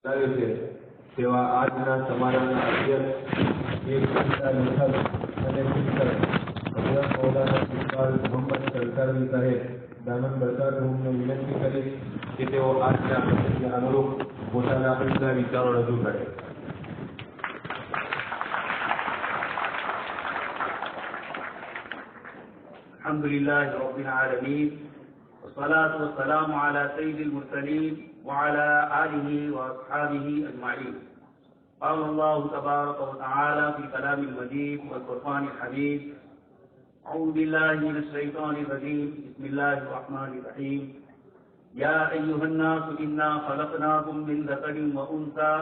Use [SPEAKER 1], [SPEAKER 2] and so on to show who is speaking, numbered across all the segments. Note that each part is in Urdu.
[SPEAKER 1] છે તેવા આજના સમારોહના અધ્યક્ષ એક સંસ્થા લેખક અને શિક્ષક હઝરત મૌલાના ઇકબાલ મોહમ્મદ સરકારી સાહેબ દામન બરકાતુહુમને વિનંતી કરીશ કે તેઓ આજના પ્રસંગને અનુરૂપ પોતાના અંગના વિચારો રજૂ કરે.
[SPEAKER 2] الحمدللہ رب العالمین والصلاة والسلام على سید المرسلین وعلى آلہ واصحابہ اجمعین. قال اللہ تبارک وتعالی فی کلام المجید والفرقان الحمید. اعوذ باللہ من الشیطان الرجیم. بسم اللہ الرحمن الرحیم. یا ایھا الناس انا خلقناکم من ذکر وانثی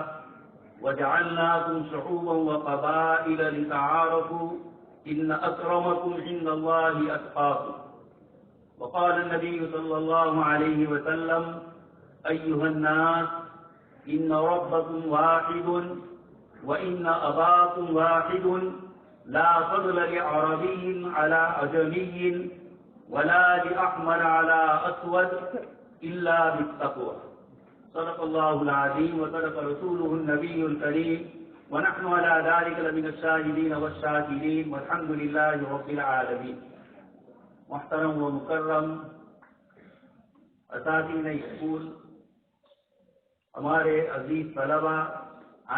[SPEAKER 2] وجعلناکم شعوبا وقبائل لتعارفوا ان اکرمکم عند اللہ اتقاکم. وقال النبی صلی اللہ علیہ وسلم ایھا الناس ان ربکم واحد وان اباکم واحد لا فضل لعربی علی عجمی ولا لاحمر علی اسود الا بالتقوى. صدق اللہ العظیم وصدق رسولہ النبی الکریم ونحن على ذلك لمن الشاهدين والشاكرين والحمد لله رب العالمين. محترم و مکرم اساتذین اسکول، ہمارے عزیز طلبہ،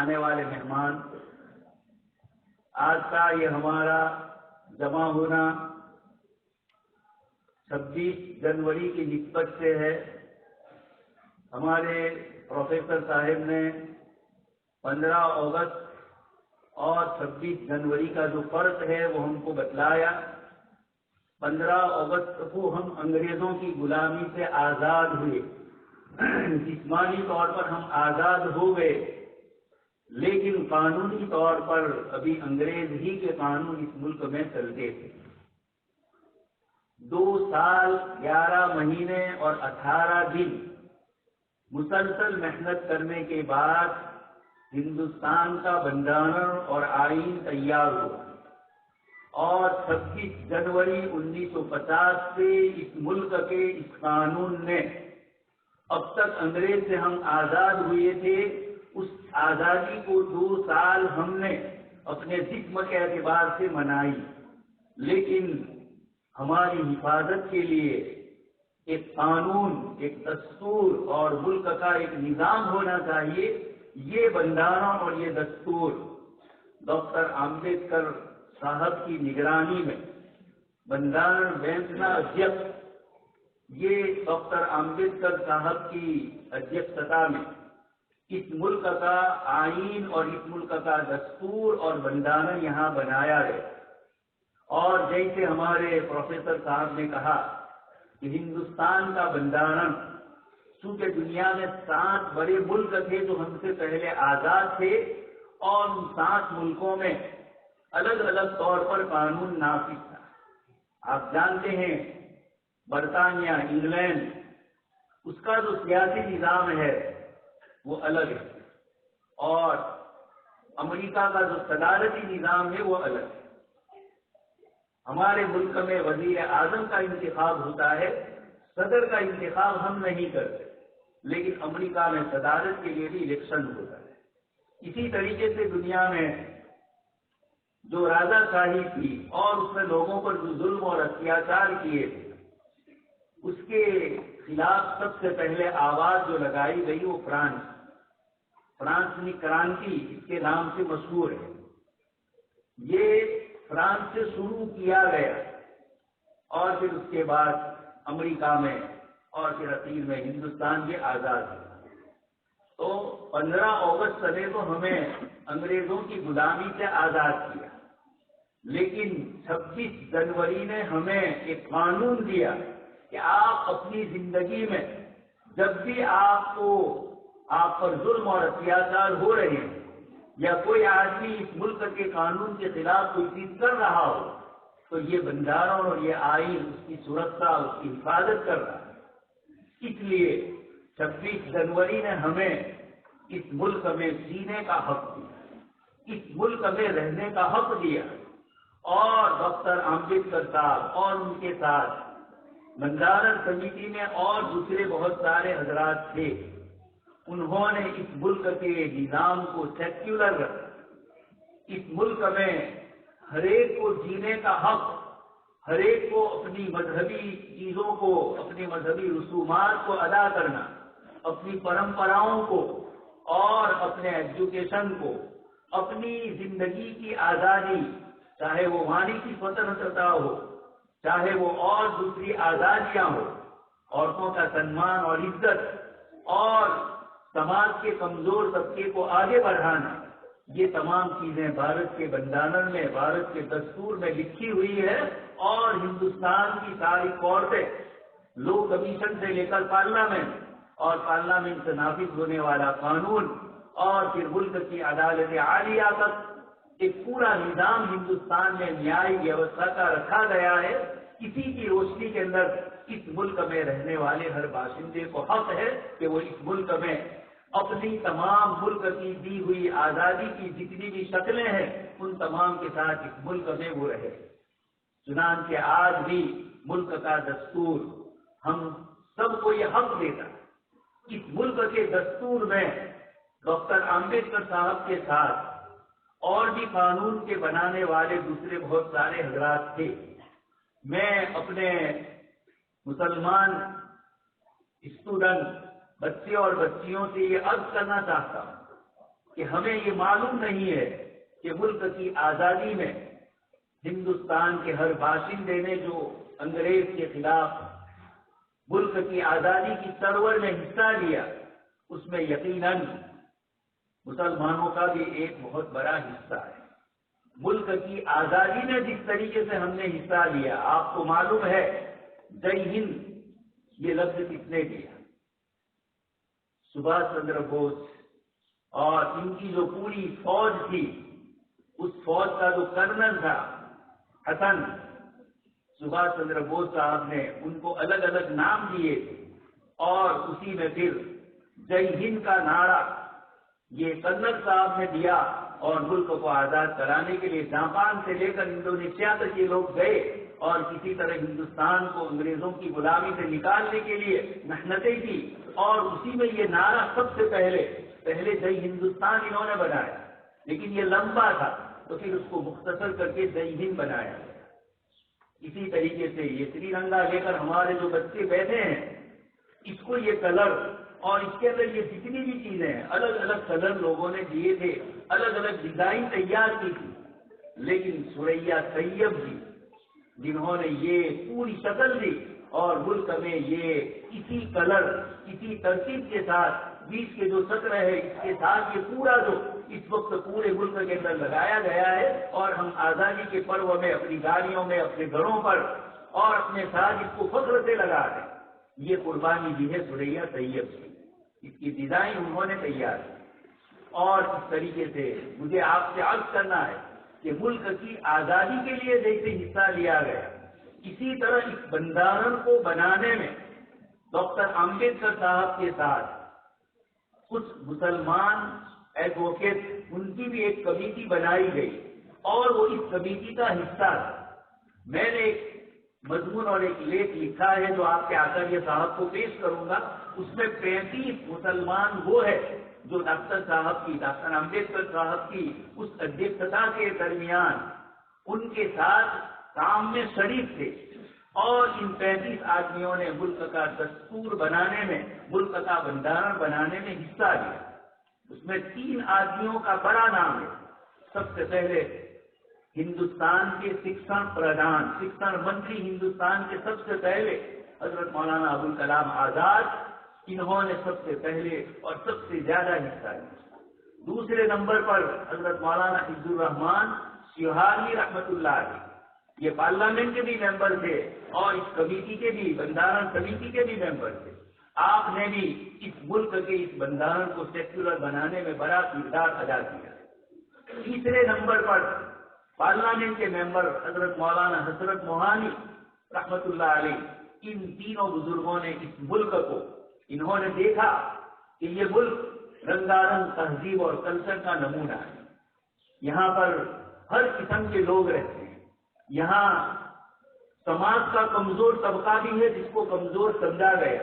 [SPEAKER 2] آنے والے مہمان، آج کا یہ ہمارا جمع ہونا 26 جنوری کی نسبت سے ہے. ہمارے پروفیسر صاحب نے 15 اگست اور 26 جنوری کا جو فرق ہے وہ ہم کو بتلایا. 15 اگست کو ہم انگریزوں کی غلامی سے آزاد ہوئے، جسمانی طور پر ہم آزاد ہو گئے، لیکن قانونی طور پر ابھی انگریز ہی کے قانون اس ملک میں چلتے تھے. 2 سال 11 مہینے اور 18 دن مسلسل محنت کرنے کے بعد ہندوستان کا بندرن اور آئین تیار ہوا، اور 26 جنوری 1950 سے اس ملک کے اس قانون نے اب تک انگریز سے ہم آزاد ہوئے تھے، اس آزادی کو 2 سال ہم نے اپنے جسم کے اعتبار سے منائی. لیکن ہماری حفاظت کے لیے ایک قانون، ایک دستور اور ملک کا ایک نظام ہونا چاہیے. یہ بندرن اور یہ دستور ڈاکٹر امبیڈکر صاحب کی نگرانی میں بندرن بینچنا اಧ್ಯಕ್ಷ، یہ ڈاکٹر امبیڈکر صاحب کی اಧ್ಯಕ್ಷتا میں اس ملک کا آئین اور اس ملک کا دستور اور بندرن یہاں بنایا گیا. اور جیسے ہمارے پروفیسر صاحب نے کہا کہ ہندوستان کا بندرن، چونکہ دنیا میں 7 بڑے ملک تھے جو ہم سے پہلے آزاد تھے، اور ان 7 ملکوں میں الگ الگ طور پر قانون نافذ تھا. آپ جانتے ہیں برطانیہ، انگلینڈ، اس کا جو سیاسی نظام ہے وہ الگ ہے، اور امریکہ کا جو صدارتی نظام ہے وہ الگ ہے. ہمارے ملک میں وزیر اعظم کا انتخاب ہوتا ہے، صدر کا انتخاب ہم نہیں کرتے، لیکن امریکہ میں صدارت کے لیے بھی الیکشن ہوتا ہے. اسی طریقے سے دنیا میں جو راجا شاہی تھی اور اس میں لوگوں پر جو ظلم اور اتیاچار کیے تھے، اس کے خلاف سب سے پہلے آواز جو لگائی گئی وہ فرانسوی کرانتی اس کے نام سے مشہور ہے. یہ فرانس سے شروع کیا گیا، اور پھر اس کے بعد امریکہ میں اور پھر اخیر میں ہندوستان بھی آزاد ہے. تو 15 اگست نے تو ہمیں انگریزوں کی غلامی سے آزاد کیا، لیکن 26 جنوری نے ہمیں ایک قانون دیا کہ آپ اپنی زندگی میں جب بھی آپ پر ظلم اور اتیاچار ہو رہے ہیں، یا کوئی آدمی اس ملک کے قانون کے خلاف کوئی چیز کر رہا ہو، تو یہ بندرن اور یہ آئین اس کی سرکشا، اس کی حفاظت کر رہا ہے. اس لیے 26 جنوری نے ہمیں اس ملک میں جینے کا حق دیا، اس ملک میں رہنے کا حق دیا. اور ڈاکٹر امبیڈکر صاحب اور ان کے ساتھ بندرن کمیٹی میں اور دوسرے بہت سارے حضرات تھے، انہوں نے اس ملک کے نظام کو سیکولر رکھا. اس ملک میں ہر ایک کو جینے کا حق، ہر ایک کو اپنی مذہبی چیزوں کو، اپنی مذہبی رسومات کو ادا کرنا، اپنی پرمپراؤں کو اور اپنے ایجوکیشن کو، اپنی زندگی کی آزادی، چاہے وہ وانی کی سوتنترتا ہو، چاہے وہ اور دوسری آزادیاں ہو، عورتوں کا سنمان اور عزت اور سماج کے کمزور طبقے کو آگے بڑھانا، یہ تمام چیزیں بھارت کے بندانن میں، بھارت کے دستور میں لکھی ہوئی ہے. اور ہندوستان کی ساری کورٹیں، لو کمیشن سے لے کر پارلیمنٹ اور پارلیمنٹ سے نافذ ہونے والا قانون اور پھر ملک کی عدالت عالیہ تک ایک پورا نظام ہندوستان میں نیائی ویوستھا کا رکھا گیا ہے. اسی کی روشنی کے اندر اس ملک میں رہنے والے ہر باشندے کو حق ہے کہ وہ اس ملک میں اپنی تمام ملک کی دی ہوئی آزادی کی جتنی بھی شکلیں ہیں ان تمام کے ساتھ اس ملک میں وہ رہے. چنانچہ آج بھی ملک کا دستور ہم سب کو یہ حق دیتا. اس ملک کے دستور میں ڈاکٹر امبیڈکر صاحب کے ساتھ اور بھی قانون کے بنانے والے دوسرے بہت سارے حضرات تھے. میں اپنے مسلمان اسٹوڈنٹ، بچے اور بچیوں سے یہ عرض کرنا چاہتا ہوں کہ ہمیں یہ معلوم نہیں ہے کہ ملک کی آزادی میں ہندوستان کے ہر باشندے نے جو انگریز کے خلاف ملک کی آزادی کی سرور میں حصہ لیا، اس میں یقیناً مسلمانوں کا بھی ایک بہت بڑا حصہ ہے. ملک کی آزادی میں جس طریقے سے ہم نے حصہ لیا، آپ کو معلوم ہے جے ہند یہ لفظ کس نے دیا؟ سبھاش چندر بوس. اور ان کی جو پوری فوج تھی، اس فوج کا جو کرنل تھا حسن، سبھاش چندر بوس صاحب نے ان کو الگ الگ نام دیے اور اسی میں پھر جے ہند کا نعرہ یہ کرنل صاحب نے دیا. اور ملک کو آزاد کرانے کے لیے جاپان سے لے کر انڈونیشیا تک یہ لوگ گئے اور کسی طرح ہندوستان کو انگریزوں کی غلامی سے نکالنے کے لیے محنتیں کی. اور اسی میں یہ نعرہ سب سے پہلے جے ہندوستان انہوں نے بنایا، لیکن یہ لمبا تھا تو پھر اس کو مختصر کر کے جے ہند بنایا. اسی طریقے سے یہ ترنگا لے کر ہمارے جو بچے بیٹھے ہیں، اس کو یہ کلر اور اس کے اندر یہ جتنی بھی چیزیں ہیں، الگ الگ کلر لوگوں نے دیے تھے، الگ الگ ڈیزائن تیار کی تھی. لیکن سوریا طیب جی جنہوں نے یہ پوری شکل دی اور ملک میں یہ اسی کلر، اسی ترتیب کے ساتھ 20 کے جو سطر ہے اس کے ساتھ یہ پورا جو اس وقت پورے ملک کے اندر لگایا گیا ہے اور ہم آزادی کے پرو میں اپنی گاڑیوں میں، اپنے گھروں پر اور اپنے ساتھ اس کو فخر سے لگا دیں. یہ قربانی دی ہے سوریا طیب کی. اس کی ڈیزائن انہوں نے تیار کی. اور اس طریقے سے مجھے آپ سے عرض کرنا ہے کہ ملک کی آزادی کے لیے جیسے حصہ لیا گیا، اسی طرح اس بندارن کو بنانے میں ڈاکٹر امبیڈکر صاحب کے ساتھ کچھ مسلمان ایڈوکیٹ، ان کی بھی ایک کمیٹی بنائی گئی اور وہ اس کمیٹی کا حصہ تھا. میں نے ایک مضمون اور ایک لیکھ لکھا ہے جو آپ کے آچاریہ صاحب کو پیش کروں گا. اس میں 35 مسلمان وہ ہے جو ڈاکٹر امبیڈکر صاحب کی اس ادھیکشتا کے درمیان ان کے ساتھ کام میں شریک تھے. اور ان 35 آدمیوں نے ملک کا دستور بنانے میں، ملک کا بندارن بنانے میں حصہ لیا. اس میں 3 آدمیوں کا بڑا نام ہے. سب سے پہلے ہندوستان کے شکشن منتری ہندوستان کے سب سے پہلے حضرت مولانا ابوالکلام آزاد، انہوں نے سب سے پہلے اور سب سے زیادہ حصہ لیا. دوسرے نمبر پر حضرت مولانا عبد الرحمان سیوہانی رحمت اللہ علیہ، یہ پارلیمنٹ کے بھی ممبر تھے اور اس کمیٹی کے بھی، بندارن کمیٹی کے بھی ممبر تھے. آپ نے بھی اس ملک کے اس بندارن کو سیکولر بنانے میں بڑا کردار ادا کیا. تیسرے نمبر پر پارلیمنٹ کے ممبر حضرت مولانا حضرت موہانی رحمت اللہ علیہ. ان تینوں بزرگوں نے اس ملک کو، انہوں نے دیکھا کہ یہ ملک رنگارنگ تہذیب اور کلچر کا نمونہ ہے. یہاں پر ہر قسم کے لوگ رہتے ہیں. یہاں سماج کا کمزور طبقہ بھی ہے جس کو کمزور سمجھا گیا،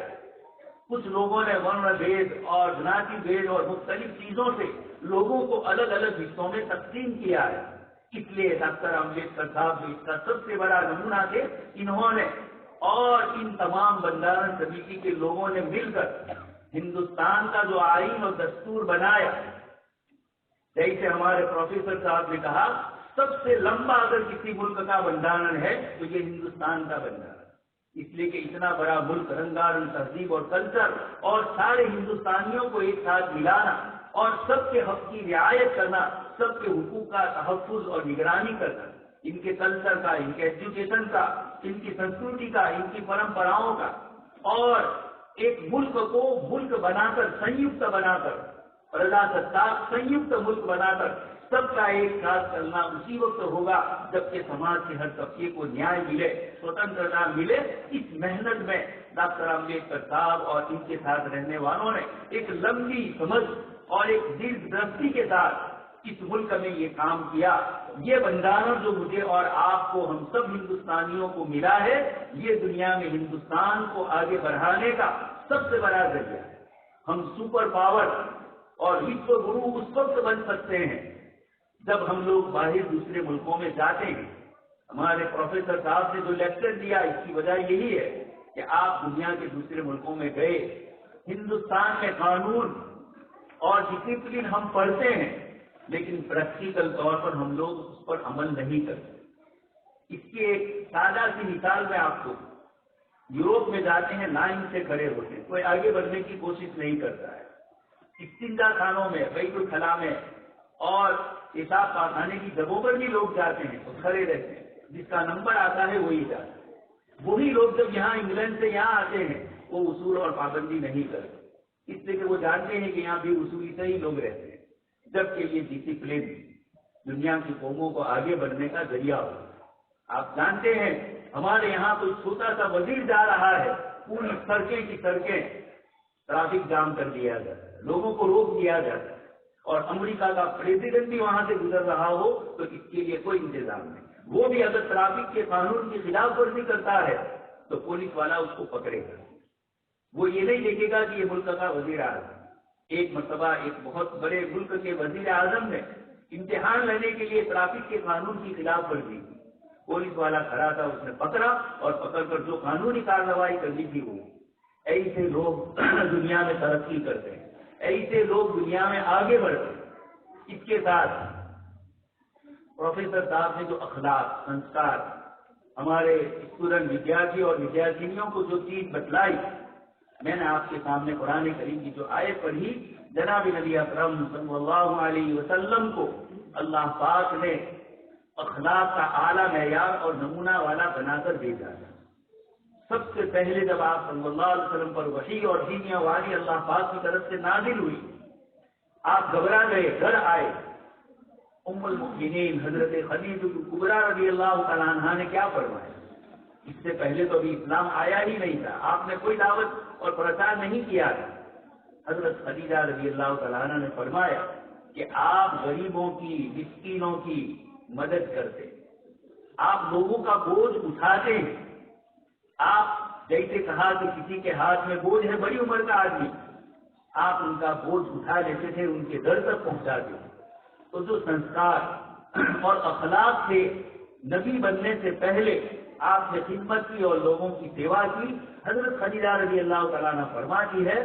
[SPEAKER 2] کچھ لوگوں نے ورن بھید اور ذاتی بھید اور مختلف چیزوں سے لوگوں کو الگ الگ حصوں میں تقسیم کیا ہے. اس لیے ڈاکٹر امبیڈکر صاحب جو اس کا سب سے بڑا نمونہ تھے، انہوں نے اور ان تمام بندرن سمیتی کے لوگوں نے مل کر ہندوستان کا جو آئین اور دستور بنایا، جیسے ہمارے پروفیسر صاحب نے کہا، سب سے لمبا اگر کسی ملک کا بندرن ہے تو یہ ہندوستان کا بندرن، اس لیے کہ اتنا بڑا ملک، رنگارنگ تہذیب اور کلچر، اور سارے ہندوستانیوں کو ایک ساتھ ملانا اور سب کے حق کی رعایت کرنا، سب کے حقوق کا تحفظ اور نگرانی کرنا، ان کے کلچر کا، ان کے ایجوکیشن کا، ان کی سنسکرتی کا، ان کی پرمپراؤں کا، اور ایک ملک کو ملک بنا کر، سنیکت بنا کر، پرجاستاک سنیکت ملک بنا کر سب کا ایک ساتھ چلنا اسی وقت ہوگا جبکہ سماج کے ہر طبقے کو نیائے ملے، سوتنترتا ملے. اس محنت میں ڈاکٹر امبیڈکر صاحب اور ان کے ساتھ رہنے والوں نے ایک لمبی سمجھ اور ایک دل درستی کے ساتھ اس ملک میں یہ کام کیا. یہ بندرن جو مجھے اور آپ کو، ہم سب ہندوستانیوں کو ملا ہے، یہ دنیا میں ہندوستان کو آگے بڑھانے کا سب سے بڑا ذریعہ ہے. ہم سپر پاور اور وشو گرو اس وقت بن سکتے ہیں جب ہم لوگ باہر دوسرے ملکوں میں جاتے ہیں. ہمارے پروفیسر صاحب نے جو لیکچر دیا، اس کی وجہ یہی ہے کہ آپ دنیا کے دوسرے ملکوں میں گئے، ہندوستان میں قانون اور ڈسپلن ہم پڑھتے ہیں لیکن پریکٹیکل طور پر ہم لوگ اس پر عمل نہیں کرتے. اس کی ایک سادہ سی مثال میں آپ کو، یوروپ میں جاتے ہیں، لائن سے کھڑے ہوتے ہیں، کوئی آگے بڑھنے کی کوشش نہیں کرتا ہے. استنجا خانوں میں، بیت الخلا میں اور پیشاب پاخانے کی جگہوں پر بھی لوگ جاتے ہیں اور کھڑے رہتے ہیں، جس کا نمبر آتا ہے وہی جاتا ہے. وہی لوگ جب یہاں انگلینڈ سے یہاں آتے ہیں وہ اصول اور پابندی نہیں کرتے، اس لیے کہ وہ جانتے ہیں کہ یہاں بھی اصولی سے ہی لوگ رہتے ہیں، جبکہ یہ ڈسپلن دنیا کی قوموں کو آگے بڑھنے کا ذریعہ ہو. آپ جانتے ہیں ہمارے یہاں تو چھوٹا سا وزیر جا رہا ہے، پوری سڑکیں کی سڑکیں ٹریفک جام کر دیا جاتا ہے، لوگوں کو روک دیا جاتا ہے، اور امریکہ کا پریزیڈنٹ بھی وہاں سے گزر رہا ہو تو اس کے لیے کوئی انتظام نہیں. وہ بھی اگر ٹریفک کے قانون کی خلاف ورزی کرتا ہے تو پولیس والا اس کو پکڑے گا. وہ یہ نہیں دیکھے گا کہ یہ ملک کا وزیر اعظم. ایک مرتبہ ایک بہت بڑے ملک کے وزیر اعظم نے امتحان لینے کے لیے ٹریفک کے قانون کی خلاف ورزی کی. پولیس والا کھڑا تھا، اس نے پکڑا اور پکڑ کر جو قانونی کارروائی کرنی تھی وہ. ایسے لوگ دنیا میں ترقی کرتے ہیں، ایسے لوگ دنیا میں آگے بڑھتے ہیں. اس کے ساتھ پروفیسر صاحب نے جو اخلاق، سنسکار ہمارے اسٹوڈنٹ، ودیارتھی اور ودیارتھینیوں کو جو چیز بتلائی، میں نے آپ کے سامنے قرآن کریم کی جو آیت پڑھی، جناب نبی اکرم صلی اللہ علیہ وسلم کو اللہ پاک نے اخلاق کا اعلیٰ معیار اور نمونہ والا بنا کر بھیجا. سب سے پہلے جب آپ صلی اللہ علیہ وسلم پر وحی اور دینیا والی اللہ پاک کی طرف سے نازل ہوئی، آپ گھبرا گئے، گھر آئے. ام المؤمنین حضرت خدیجہ کبریٰ رضی اللہ تعالیٰ عنہا نے کیا فرمایا؟ اس سے پہلے تو ابھی اسلام آیا ہی نہیں تھا، آپ نے کوئی دعوت اور پرچار نہیں کیا تھا. حضرت خدیجہ رضی اللہ تعالیٰ عنہ نے فرمایا کہ آپ غریبوں کی، مسکینوں کی مدد کرتے، آپ لوگوں کا بوجھ اٹھاتے ہیں. آپ جیسے کہا کہ کسی کے ہاتھ میں بوجھ ہے، بڑی عمر کا آدمی، آپ ان کا بوجھ اٹھا لیتے تھے، ان کے در تک پہنچاتے تھے. تو جو سنسکار اور اخلاق تھے، نبی بننے سے پہلے آپ نے خدمت کی اور لوگوں کی سیوا کی. حضرت خدیجہ رضی اللہ تعالیٰ عنہ فرماتی ہے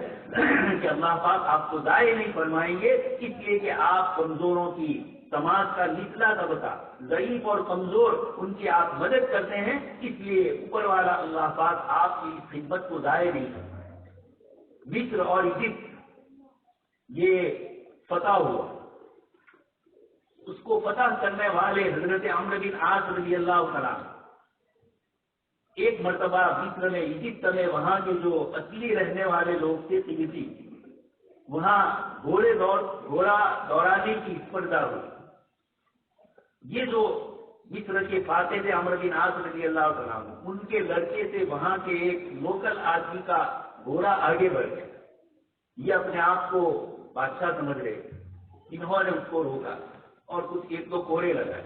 [SPEAKER 2] کہ اللہ پاک آپ کو ضائع نہیں فرمائیں گے، اس لیے کہ آپ کمزوروں کی، سماج کا نچلا طبقہ، ضعیف اور کمزور، ان کی آپ مدد کرتے ہیں، اس لیے اوپر والا اللہ پاک آپ کی خدمت کو ضائع نہیں کرتا ہے. مصر اور ایجپٹ یہ فتح ہوا، اس کو فتح کرنے والے حضرت عمرو بن عاص رضی اللہ تعالیٰ، ایک مرتبہ مصر میں، ایجپٹ میں، وہاں کے جو اصلی رہنے والے لوگ تھے قبطی، وہاں گھوڑا دوڑانے کی اسپردا ہوئی. یہ جو مصر کے فاتح تھے عمرو بن عاص رضی اللہ تعالیٰ، ان کے لڑکے سے وہاں کے ایک لوکل آدمی کا گھوڑا آگے بڑھ گیا. یہ اپنے آپ کو بادشاہ سمجھ رہے، انہوں نے اس کو روکا اور کچھ ایک دو کوڑے لگائے.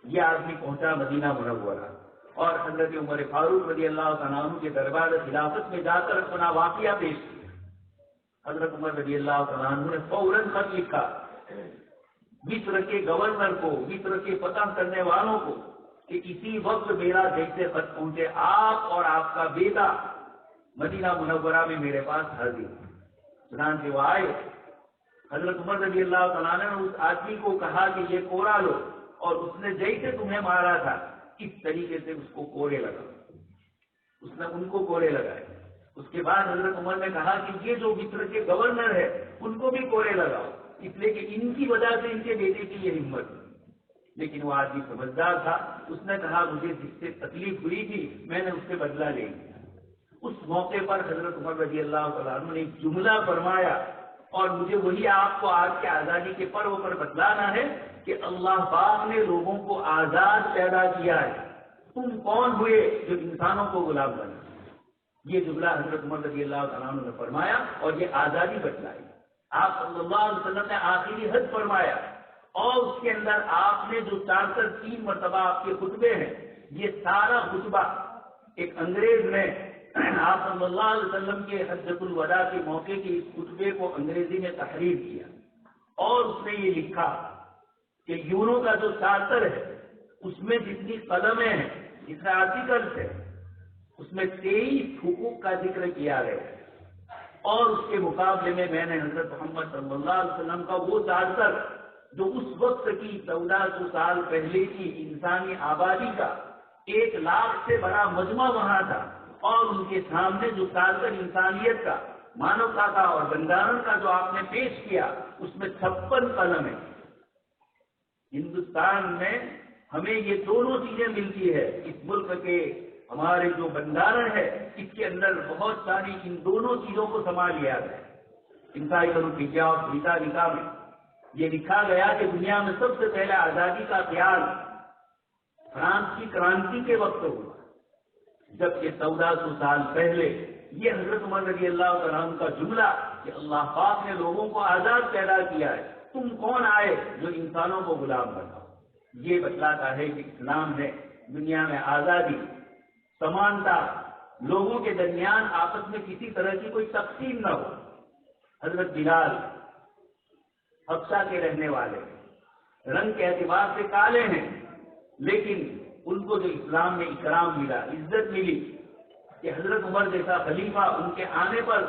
[SPEAKER 2] یہ آدمی پہنچا مدینہ منورہ، اور حضرت عمر فاروق رضی اللہ تعالیٰ عنہ کے دربار خلافت میں جا کر اپنا واقعہ پیش کیا۔ حضرت عمر رضی اللہ تعالیٰ عنہ نے فوراً خط لکھا مصر کے گورنر کو، مصر کے فتح کرنے والوں کو، کہ اسی وقت میرا جیسے خط پہنچے آپ اور آپ کا بیٹا مدینہ منورہ میں میرے پاس حاضر۔ چنانچہ وہ آئے، حضرت عمر رضی اللہ تعالیٰ نے اس آدمی کو کہا کہ یہ کوڑا لو، اور اس نے جیسے تمہیں مارا تھا اس طریقے سے اس کو کوڑے لگا، اس نے ان کو کوڑے لگائے۔ اس کے بعد حضرت عمر نے کہا کہ یہ جو مصر کے گورنر ہے ان کو بھی کوڑے لگاؤ، اس لیے کہ ان کی وجہ سے ان کے بیٹے کی یہ ہمت۔ لیکن وہ آدمی سمجھدار تھا، اس نے کہا مجھے جس سے تکلیف ہوئی تھی میں نے اس سے بدلہ لے لیا۔ اس موقع پر حضرت عمر رضی اللہ تعالیٰ عنہ نے ایک جملہ فرمایا، اور مجھے وہی آپ کو آج کے آزادی کے پرو پر بتلانا ہے کہ اللہ پاک نے لوگوں کو آزاد پیدا کیا ہے، تم کون ہوئے جو انسانوں کو غلام بنا۔ یہ جملہ حضرت عمر رضی اللہ تعالیٰ عنہ نے فرمایا اور یہ آزادی بتلائی۔ آپ صلی اللہ علیہ وسلم نے آخری حج فرمایا، اور اس کے اندر آپ نے جو 3 مرتبہ آپ کے خطبے ہیں، یہ سارا خطبہ ایک انگریز نے آپ صلی اللہ علیہ وسلم کے حجۃ الوداع کے موقع کے اس خطبے کو انگریزی میں تحریر کیا، اور اس نے یہ لکھا کہ یونو کا جو چارٹر ہے اس میں جتنی قلمیں ہیں، جتنے آرٹیکلس ہیں، اس میں 23 حقوق کا ذکر کیا گیا ہے، اور اس کے مقابلے میں نے حضرت محمد صلی اللہ علیہ وسلم کا وہ چارٹر جو اس وقت کی 1400 سال پہلے کی انسانی آبادی کا 1 لاکھ سے بڑا مجمع وہاں تھا، اور ان کے سامنے جو چارٹر انسانیت کا، مانوتا کا اور بندارن کا جو آپ نے پیش کیا، اس میں 56 قلم ہے۔ ہندوستان میں ہمیں یہ دونوں چیزیں ملتی ہے، اس ملک کے ہمارے جو بندارن ہے اس کے اندر بہت ساری ان دونوں چیزوں کو سنبھال لیا گیا۔ انسائکلوپیڈیا آف بریٹانیکا میں یہ لکھا گیا کہ دنیا میں سب سے پہلے آزادی کا خیال فرانس کی کرانتی کے وقت ہوا، جبکہ 1400 سال پہلے یہ حضرت عمر رضی اللہ تعالیٰ عنہ کا جملہ کہ اللہ پاک نے لوگوں کو آزاد پیدا کیا ہے، تم کون آئے جو انسانوں کو غلام بناؤ، یہ بتلاتا ہے کہ اسلام نے دنیا میں آزادی، سمانتا، لوگوں کے درمیان آپس میں کسی طرح کی کوئی تقسیم نہ ہو۔ حضرت بلال حبشہ کے رہنے والے، رنگ کے اعتبار سے کالے ہیں، لیکن ان کو جو اسلام میں اکرام ملا، عزت ملی کہ حضرت عمر جیسا خلیفہ ان کے آنے پر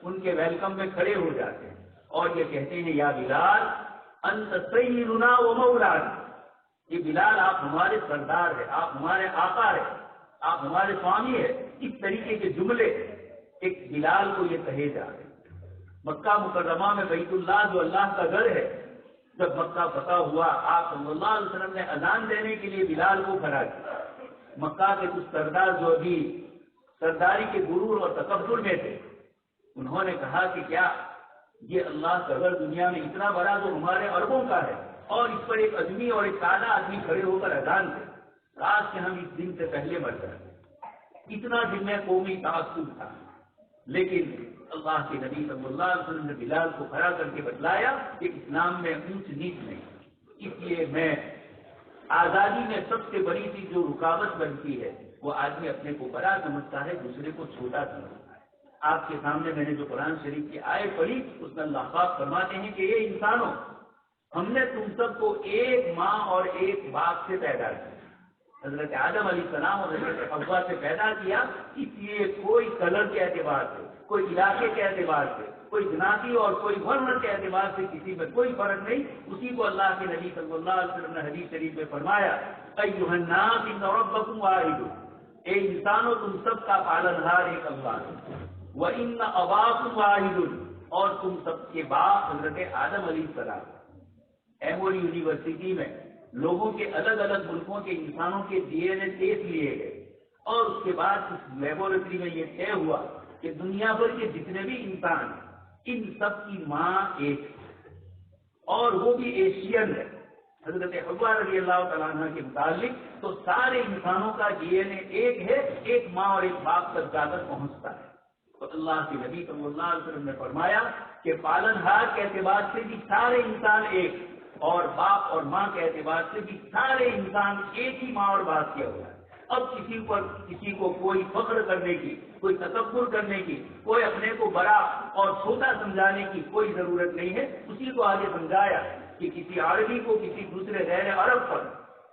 [SPEAKER 2] ان کے ویلکم میں کھڑے ہو جاتے ہیں اور یہ کہتے ہیں یا بلال انت سیدنا و مولانا، کہ بلال آپ ہمارے سردار ہیں، آپ ہمارے آقا ہیں، آپ ہمارے سوامی ہیں۔ اس طریقے کے جملے ایک بلال کو یہ کہے جا رہے ہیں۔ مکہ مکرمہ میں بیت اللہ جو اللہ کا گھر ہے، جب مکہ فتح ہوا آپ صلی اللہ علیہ وسلم نے اذان دینے کے لیے بلال کو کھڑا کیا۔ مکہ کے کچھ سردار جو ابھی سرداری کے غرور اور تکبر میں تھے، انہوں نے کہا کہ کیا یہ اللہ کا گھر دنیا میں اتنا بڑا جو ہمارے عربوں کا ہے، اور اس پر ایک آدمی اور ایک کالا آدمی کھڑے ہو کر اذان دے، کاش کہ ہم اس دن سے پہلے مر جائیں۔ اتنا دن میں قومی تعصب تھا، لیکن اللہ کے نبی صلی اللہ علیہ وسلم نے بلال کو کھڑا کر کے بتلایا کہ اسلام میں اونچ نیچ نہیں۔ اس لیے میں آزادی میں سب سے بڑی چیز جو رکاوٹ بنتی ہے وہ آدمی اپنے کو بڑا سمجھتا ہے، دوسرے کو چھوٹا سمجھتا ہے۔ آپ کے سامنے میں نے جو قرآن شریف کی آیت پڑھی اس میں اللہ پاک فرماتے ہیں کہ یہ انسانوں، ہم نے تم سب کو ایک ماں اور ایک باپ سے پیدا کیا، حضرت آدم علیہ السلام اور حضرت حوا سے پیدا کیا، اس لیے کوئی کلر کے اعتبار سے، کوئی علاقے کے اعتبار سے، کوئی جناتی اور کوئی ورن کے اعتبار سے کسی میں کوئی فرق نہیں۔ اسی کو اللہ کے نبی صلی اللہ علیہ وسلم نے حدیث شریف میں فرمایا ایھا الناس ان ربکم واحد، اے انسانوں تم سب کا پالنہار ایک اللہ ہے، وان اباکم واحد، اور تم سب کے باپ حضرت آدم علیہ السلام۔ ایموری یونیورسٹی میں لوگوں کے الگ الگ ملکوں کے انسانوں کے ڈی این اے ٹیسٹ لیے گئے، اور اس کے بعد اس لیبورٹری میں یہ طے ہوا کہ دنیا بھر کے جتنے بھی انسان ہیں ان سب کی ماں ایک ہے، اور وہ بھی ایشین ہے۔ حضرت حوا رضی اللہ تعالیٰ عنہ کے متعلق تو سارے انسانوں کا ڈی این اے ایک ہے، ایک ماں اور ایک باپ تک جا کر پہنچتا ہے۔ تو اللہ کے نبی صلی اللہ علیہ وسلم نے فرمایا کہ پالنہار کے اعتبار سے بھی سارے انسان ایک، اور باپ اور ماں کے اعتبار سے بھی سارے انسان ایک ہی ماں اور باپ کیا ہوا ہے۔ اب کسی کو کوئی فخر کرنے کی، کوئی تکبر کرنے کی، کوئی اپنے کو بڑا اور چھوٹا سمجھانے کی کوئی ضرورت نہیں ہے۔ اسی کو آگے سمجھایا کہ کسی عربی کو کسی دوسرے غیر عرب پر،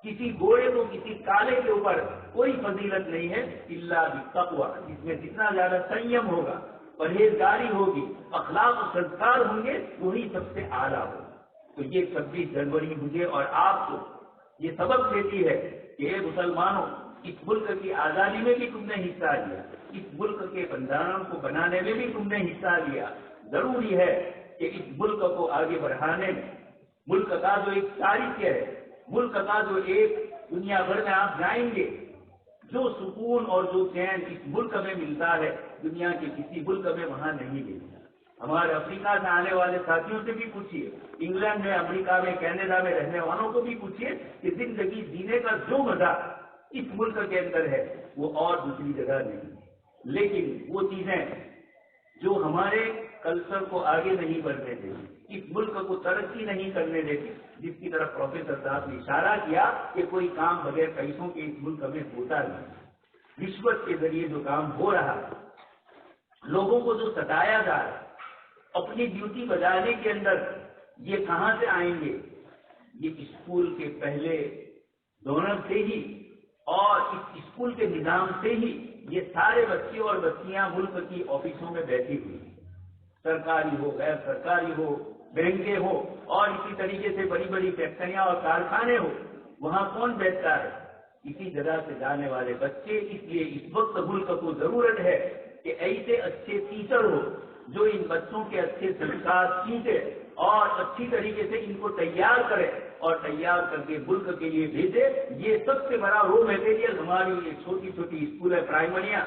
[SPEAKER 2] کسی گورے کو کسی کالے کے اوپر کوئی فضیلت نہیں ہے الا بالتقوی۔ جس میں جتنا زیادہ سنیم ہوگا، پرہیزگاری ہوگی، اخلاق و سنسکار ہوں گے، وہی سب سے اعلیٰ ہوگا۔ تو یہ 26 جنوری مجھے اور آپ کو یہ سبق دیتی ہے کہ اے مسلمانوں، اس ملک کی آزادی میں بھی تم نے حصہ لیا، اس ملک کے بندروں کو بنانے میں بھی تم نے حصہ لیا۔ ضروری ہے کہ اس ملک کو آگے بڑھانے میں، ملک کا جو ایک تاریخ ہے، ملک کا جو ایک دنیا بھر میں آپ جائیں گے، جو سکون اور جو چین اس ملک میں ملتا ہے دنیا کے کسی ملک میں وہاں نہیں ملتا۔ ہمارے افریقہ سے آنے والے ساتھیوں سے بھی پوچھیے، انگلینڈ میں، امریکہ میں، کینیڈا میں رہنے والوں کو بھی پوچھیے کہ زندگی جینے کا جو مزہ اس ملک کے اندر ہے وہ اور دوسری جگہ نہیں۔ لیکن وہ چیزیں جو ہمارے کلچر کو آگے نہیں بڑھنے دیتی، اس ملک کو ترقی نہیں کرنے دیتی، جس کی طرف پروفیسر صاحب نے اشارہ کیا کہ کوئی کام بغیر پیسوں کے اس ملک میں ہوتا نہیں۔ رشوت کے ذریعے جو کام ہو رہا ہے، لوگوں کو جو ستایا جا رہا ہے، اپنی ڈیوٹی بجانے کے اندر یہ کہاں سے آئیں گے؟ یہ اسکول کے پہلے ڈونر سے ہی اور اس اسکول کے نظام سے ہی یہ سارے بچے اور بچیاں ملک کی آفسوں میں بیٹھی ہوئی ہیں، سرکاری ہو، غیر سرکاری ہو، بینکیں ہو، اور اسی طریقے سے بڑی بڑی فیکٹریاں اور کارخانے ہو، وہاں کون بیٹھتا ہے؟ اسی جگہ سے جانے والے بچے۔ اس لیے اس وقت ملک کو ضرورت ہے کہ ایسے اچھے ٹیچر ہو جو ان بچوں کے اچھے سنسکار سیکھے اور اچھی طریقے سے ان کو تیار کرے اور تیار کر کے ملک کے لیے بھیجے۔ یہ سب سے بڑا رو میٹیریل ہماری یہ چھوٹی چھوٹی اسکولیں، پرائمریاں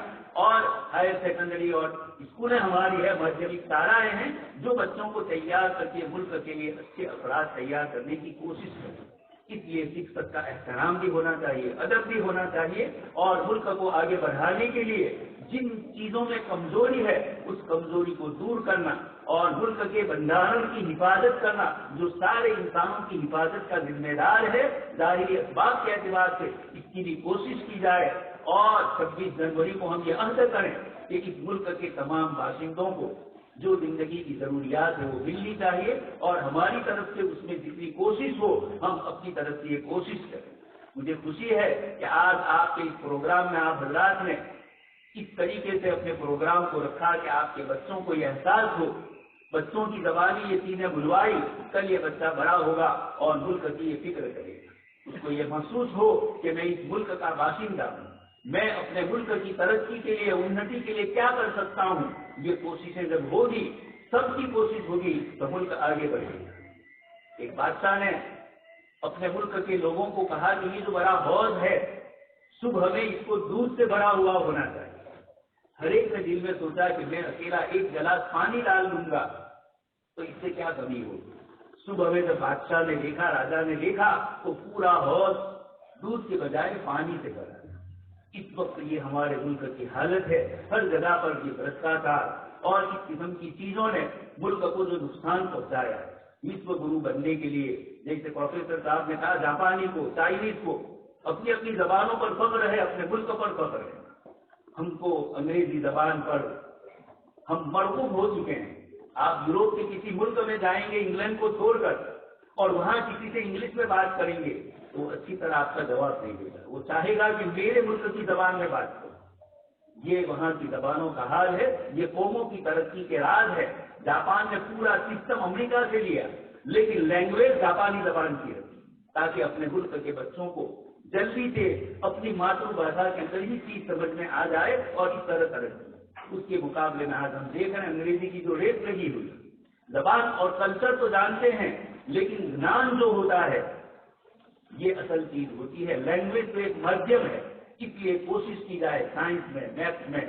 [SPEAKER 2] اور ہائر سیکنڈری اور اسکولیں ہماری ہے، مدھیمک سارے ہیں، جو بچوں کو تیار کر کے ملک کے لیے اچھے افراد تیار کرنے کی کوشش کریں۔ اس لیے شکست کا احترام بھی ہونا چاہیے، ادب بھی ہونا چاہیے، اور ملک کو آگے بڑھانے کے لیے جن چیزوں میں کمزوری ہے اس کمزوری کو دور کرنا اور ملک کے بندروں کی حفاظت کرنا، جو سارے انسانوں کی حفاظت کا ذمہ دار ہے، ظاہری اسباب کے اعتبار سے اس کی بھی کوشش کی جائے، اور 26 جنوری کو ہم یہ عہد کریں کہ اس ملک کے تمام باشندوں کو جو زندگی کی ضروریات ہے وہ ملنی چاہیے، اور ہماری طرف سے اس میں جتنی کوشش ہو ہم اپنی طرف سے یہ کوشش کریں۔ مجھے خوشی ہے کہ آج آپ کے اس پروگرام میں آپ حضرات نے اس طریقے سے اپنے پروگرام کو رکھا کہ آپ کے بچوں کو یہ احساس ہو، بچوں کی زبانی یہ چیزیں بلوائی، کل یہ بچہ بڑا ہوگا اور ملک کی یہ فکر کرے گا، اس کو یہ محسوس ہو کہ میں اس ملک کا باشندہ ہوں، میں اپنے ملک کی ترقی کے لیے، انتی کے لیے کیا کر سکتا ہوں۔ یہ کوششیں جب ہوگی، سب کی کوشش ہوگی، تو ملک آگے بڑھے گا۔ ایک بادشاہ نے اپنے ملک کے لوگوں کو کہا کہ یہ جو بڑا حوض ہے، صبح میں اس کو دودھ سے بھرا ہوا ہونا چاہیے۔ ہر ایک نے دل میں سوچا کہ میں اکیلا ایک گلاس پانی ڈال دوں گا تو اس سے کیا کمی ہوگی۔ صبح میں جب بادشاہ نے دیکھا، راجا نے دیکھا، تو پورا حوض دودھ کے بجائے پانی سے بھرا۔ اس وقت یہ ہمارے ملک کی حالت ہے، ہر جگہ پر یہ بھرشٹاچار اور اس قسم کی چیزوں نے ملک کو جو نقصان پہنچایا ہے۔ وشو گرو بننے کے لیے، جیسے پروفیسر صاحب نے کہا، جاپانی کو، چائنیز کو اپنی اپنی زبانوں پر فخر ہے، اپنے ملک پر فخر ہے، ہم کو انگریزی زبان پر ہم مرغوب ہو چکے ہیں۔ آپ یوروپ کے کسی ملک میں جائیں گے انگلینڈ کو چھوڑ کر، اور وہاں کسی سے انگلش میں بات کریں گے تو وہ اچھی طرح آپ کا جواب نہیں دے گا، وہ چاہے گا کہ میرے ملک کی زبان میں بات کرو۔ یہ وہاں کی زبانوں کا حال ہے، یہ قوموں کی ترقی کے راز ہے۔ جاپان نے پورا سسٹم امریکہ سے لیا، لیکن لینگویج جاپانی زبان کی رکھی، تاکہ اپنے ملک کے بچوں کو جلدی سے اپنی ماتر بھاشا کے اندر ہی چیز سمجھ میں آ جائے اور اس طرح ترقی۔ اس کے مقابلے میں آج ہم دیکھ رہے ہیں انگریزی کی جو ریت لگی ہوئی، زبان اور کلچر تو جانتے ہیں، لیکن گیان جو ہوتا ہے یہ اصل چیز ہوتی ہے۔ لینگویج تو ایک مادھیم ہے، اس لیے کوشش کی جائے سائنس میں، میتھ میں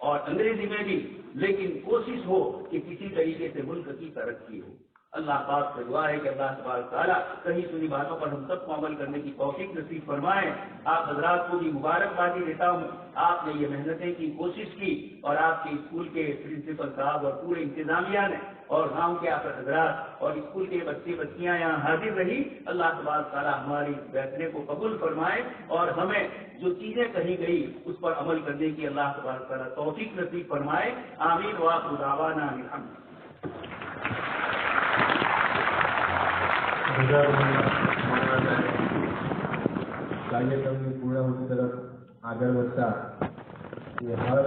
[SPEAKER 2] اور انگریزی میں بھی، لیکن کوشش ہو کہ کسی طریقے سے ملک کی ترقی ہو۔ اللہ پاک سے دعا ہے کہ اللہ تبارک تعالیٰ کہیں سنی باتوں پر ہم سب کو عمل کرنے کی توفیق نصیب فرمائیں۔ آپ حضرات کو بھی مبارکبادی دیتا ہوں، آپ نے یہ محنتیں کی، کوشش کی، اور آپ کے اسکول کے پرنسپل صاحب اور پورے انتظامیہ نے اور گاؤں کے آپ حضرات اور اسکول کے بچے بچیاں یہاں حاضر رہی۔ اللہ تبارک تعالیٰ ہماری بیٹھنے کو قبول فرمائے اور ہمیں جو چیزیں کہی گئی اس پر عمل کرنے کی اللہ تبارک تعالیٰ توفیق نصیب فرمائے۔ آمین وآخر دعوانا الحمد۔
[SPEAKER 1] કાર્યક્રમની પૂર્ણાહુતિ તરફ આગળ વધતા હાર